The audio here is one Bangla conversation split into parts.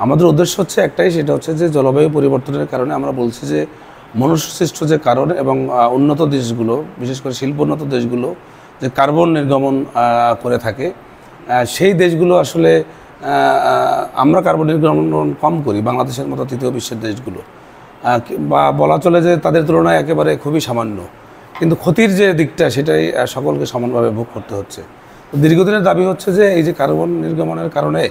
আমাদের উদ্দেশ্য হচ্ছে একটাই, সেটা হচ্ছে যে জলবায়ু পরিবর্তনের কারণে আমরা বলছি যে মনুষ্যসৃষ্ট যে কারণ এবং উন্নত দেশগুলো, বিশেষ করে শিল্পোন্নত দেশগুলো যে কার্বন নির্গমন করে থাকে, সেই দেশগুলো আসলে আমরা কার্বন নির্গমন কম করি বাংলাদেশের মতো তৃতীয় বিশ্বের দেশগুলো, বা বলা চলে যে তাদের তুলনায় একেবারে খুবই সামান্য, কিন্তু ক্ষতির যে দিকটা সেটাই সকলকে সমানভাবে ভোগ করতে হচ্ছে। তো দীর্ঘদিনের দাবি হচ্ছে যে এই যে কার্বন নির্গমনের কারণে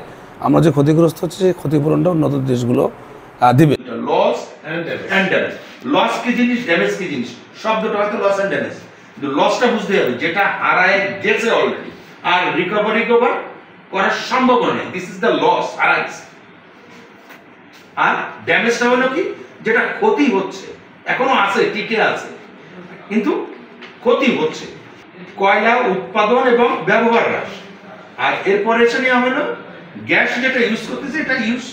আমরা যে ক্ষতিগ্রস্ত হচ্ছে সেই ক্ষতিপূরণটা উন্নত দেশগুলো দিবে। লস এন্ড ড্যামেজ, লস কি জিনিস, ড্যামেজ কি জিনিস, শব্দটা হয়তো লস এন্ড ড্যামেজ, কিন্তু লসটা বুঝতে হবে যেটা হারায় গেছে অলরেডি আর রিকভার করার সম্ভাবনা নেই, দিস ইজ দ্য লস, হারাইছে। আর ড্যামেজটা হলো কি, যেটা ক্ষতি হচ্ছে, এখনো আছে, টিকে আছে, কিন্তু ক্ষতি হচ্ছে, কয়লা উৎপাদন এবং ব্যবহার হ্রাস। আর এরপরে এসে নেওয়া হলো গ্যাস যেটা ইউজ করতেছে, এটা ইউজ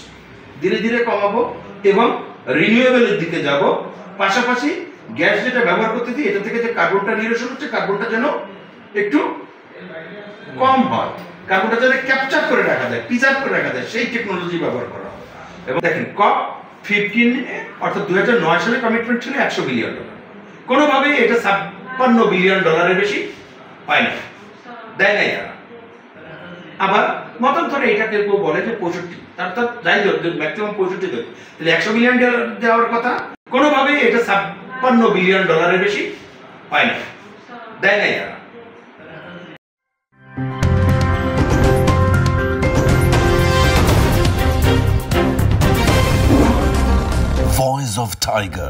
ধীরে ধীরে কমাবো এবং রিনিউয়েবলের দিকে যাব। পাশাপাশি গ্যাস যেটা ব্যবহার করতেছি, এটা থেকে যে কার্বনটা নিরসন হচ্ছে, কার্বনটা যেন একটু কম হয়, কার্বনটা যেন ক্যাপচার করে রাখা যায়, প্রিজার্ভ করে রাখা যায়, সেই টেকনোলজি ব্যবহার করা হয়। এবং দেখেন COP15 অর্থাৎ 2009 সালে কমিটমেন্ট ছিল $100 বিলিয়ন, কোনোভাবেই এটা $56 বিলিয়ন বেশি হয় না, দেয় নাই তারা। আবার মতান্তরে এটা কেউ বলে যে 65, অর্থাৎ যাই হোক ম্যাক্সিমাম 65 দেবে, তাহলে $100 বিলিয়ন দেওয়ার কথা, কোনোভাবেই এটা $56 বিলিয়ন বেশি হয় না, দেয় নাই তারা। Voice of Tiger.